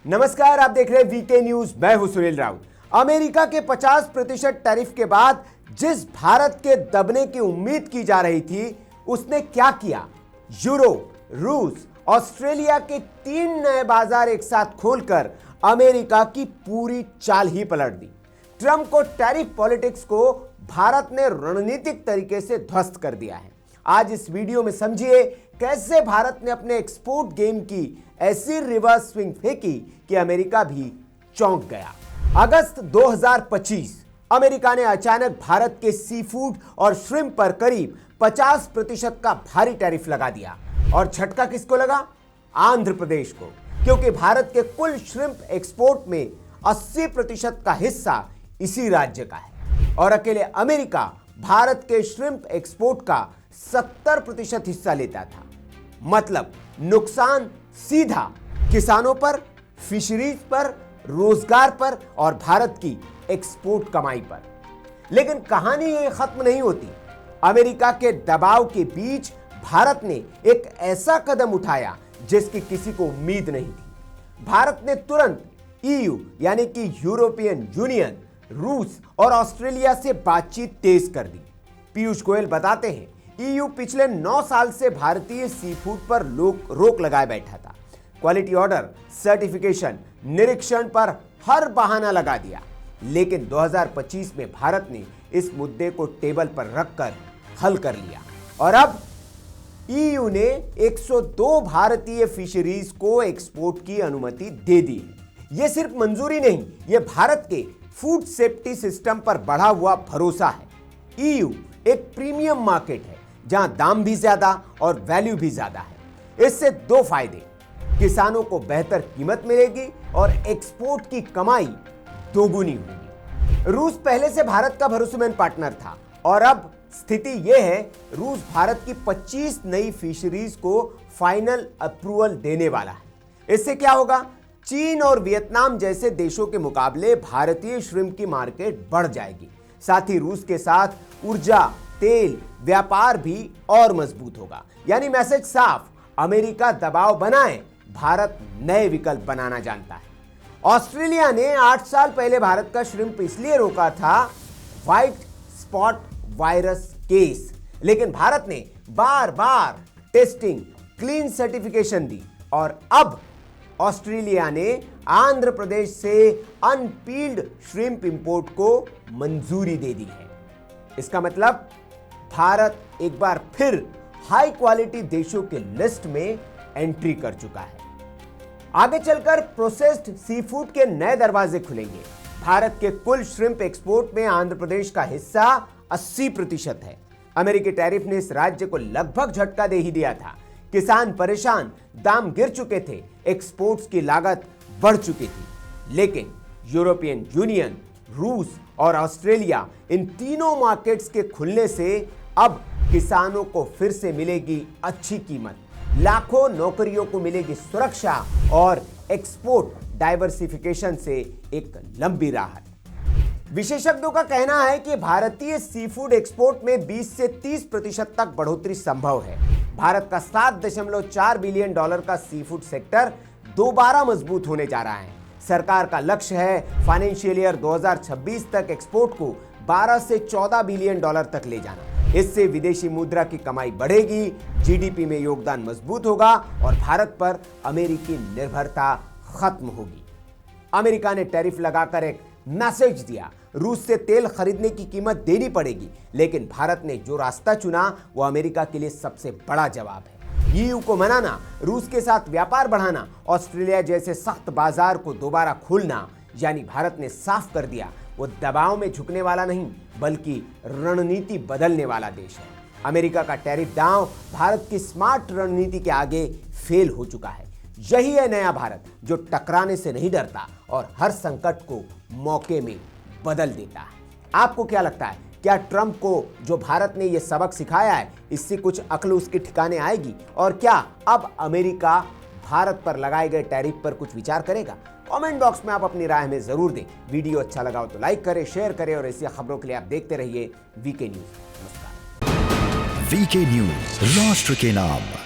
नमस्कार, आप देख रहे हैं वीके न्यूज। मैं हूं सुनील राउत। अमेरिका के 50% टैरिफ के बाद जिस भारत के दबने की उम्मीद की जा रही थी, उसने क्या किया? यूरोप, रूस, ऑस्ट्रेलिया के 3 नए बाजार एक साथ खोलकर अमेरिका की पूरी चाल ही पलट दी। ट्रंप को टैरिफ पॉलिटिक्स को भारत ने रणनीतिक तरीके से ध्वस्त कर दिया है। आज इस वीडियो में समझिए कैसे भारत ने अपने एक्सपोर्ट गेम की ऐसी रिवर्स स्विंग फेंकी कि अमेरिका भी चौंक गया। अगस्त 2025 अमेरिका ने अचानक भारत के सी फूड और श्रिम्प पर करीब 50% का भारी टैरिफ लगा दिया। और झटका किसको लगा? आंध्र प्रदेश को, क्योंकि भारत के कुल श्रिम्प एक्सपोर्ट में 80% का हिस्सा इसी राज्य का है। और अकेले अमेरिका भारत के श्रिम्प एक्सपोर्ट का 70% हिस्सा लेता था। मतलब नुकसान सीधा किसानों पर, फिशरीज पर, रोजगार पर और भारत की एक्सपोर्ट कमाई पर। लेकिन कहानी ये खत्म नहीं होती। अमेरिका के दबाव के बीच भारत ने एक ऐसा कदम उठाया जिसकी किसी को उम्मीद नहीं थी। भारत ने तुरंत ईयू यानी कि यूरोपियन यूनियन, रूस और ऑस्ट्रेलिया से बातचीत तेज कर दी। पीयूष गोयल बताते हैं, ईयू पिछले 9 साल से भारतीय सी फूड पर रोक लगाए बैठा था। क्वालिटी ऑर्डर, सर्टिफिकेशन, निरीक्षण पर हर बहाना लगा दिया। लेकिन 2025 में भारत ने इस मुद्दे को टेबल पर रखकर हल कर लिया। और अब ईयू ने 102 भारतीय फिशरीज को एक्सपोर्ट की अनुमति दे दी। यह सिर्फ मंजूरी नहीं, यह भारत के फूड सेफ्टी सिस्टम पर बढ़ा हुआ भरोसा है। ईयू एक प्रीमियम मार्केट है जहां दाम भी ज्यादा और वैल्यू भी ज्यादा है। इससे 2 फायदे, किसानों को बेहतर कीमत मिलेगी और एक्सपोर्ट की कमाई दोगुनी होगी। रूस पहले से भारत का भरोसेमंद पार्टनर था और अब स्थिति यह है, रूस भारत की 25 नई फिशरीज को फाइनल अप्रूवल देने वाला है। इससे क्या होगा? चीन और वियतनाम जैसे देशों के मुकाबले भारतीय श्रिम्प की मार्केट बढ़ जाएगी। साथ ही रूस के साथ ऊर्जा, तेल व्यापार भी और मजबूत होगा। यानी मैसेज साफ, अमेरिका दबाव बनाए, भारत नए विकल्प बनाना जानता है। ऑस्ट्रेलिया ने 8 साल पहले भारत का श्रिम्प इसलिए रोका था, व्हाइट स्पॉट वायरस केस। लेकिन भारत ने बार बार टेस्टिंग, क्लीन सर्टिफिकेशन दी और अब ऑस्ट्रेलिया ने आंध्र प्रदेश से अनपील्ड श्रिम्प इंपोर्ट को मंजूरी दे दी है। इसका मतलब भारत एक बार फिर हाई क्वालिटी देशों के लिस्ट में एंट्री कर चुका है। आगे चलकर प्रोसेस्ड सी फूड के नए दरवाजे खुलेंगे। भारत के कुल श्रिम्प एक्सपोर्ट में आंध्र प्रदेश का हिस्सा 80% है। अमेरिकी टैरिफ ने इस राज्य को लगभग झटका दे ही दिया था। किसान परेशान, दाम गिर चुके थे, एक्सपोर्ट्स की लागत बढ़ चुकी थी। लेकिन यूरोपियन यूनियन, रूस और ऑस्ट्रेलिया, इन तीनों मार्केट्स के खुलने से अब किसानों को फिर से मिलेगी अच्छी कीमत, लाखों नौकरियों को मिलेगी सुरक्षा और एक्सपोर्ट डाइवर्सिफिकेशन से एक लंबी राहत। विशेषज्ञों का कहना है कि भारतीय सी फूड एक्सपोर्ट में 20 से 30% तक बढ़ोतरी संभव है। भारत का $7.4 बिलियन का सी फूड सेक्टर दोबारा मजबूत होने जा रहा है। सरकार का लक्ष्य है फाइनेंशियल ईयर 2026 तक एक्सपोर्ट को 12 से 14 बिलियन डॉलर तक ले जाना। इससे विदेशी मुद्रा की कमाई बढ़ेगी, जीडीपी में योगदान मजबूत होगा और भारत पर अमेरिकी निर्भरता खत्म होगी। अमेरिका ने टैरिफ लगाकर एक मैसेज दिया, रूस से तेल खरीदने की कीमत देनी पड़ेगी। लेकिन भारत ने जो रास्ता चुना वो अमेरिका के लिए सबसे बड़ा जवाब है। ईयू को मनाना, रूस के साथ व्यापार बढ़ाना, ऑस्ट्रेलिया जैसे सख्त बाजार को दोबारा खोलना, यानी भारत ने साफ कर दिया वो दबाव में झुकने वाला नहीं बल्कि रणनीति बदलने वाला देश है। अमेरिका का टैरिफ दांव भारत की स्मार्ट रणनीति के आगे फेल हो चुका है। यही है नया भारत जो टकराने से नहीं डरता और हर संकट को मौके में बदल देता है। आपको क्या लगता है, क्या ट्रंप को जो भारत ने यह सबक सिखाया है, इससे कुछ अक्ल उसके ठिकाने आएगी? और क्या अब अमेरिका भारत पर लगाए गए टैरिफ पर कुछ विचार करेगा? कमेंट बॉक्स में आप अपनी राय हमें जरूर दें। वीडियो अच्छा लगा हो तो लाइक करें, शेयर करें और ऐसी खबरों के लिए आप देखते रहिए वीके न्यूज। नमस्कार। वीके न्यूज, राष्ट्र के नाम।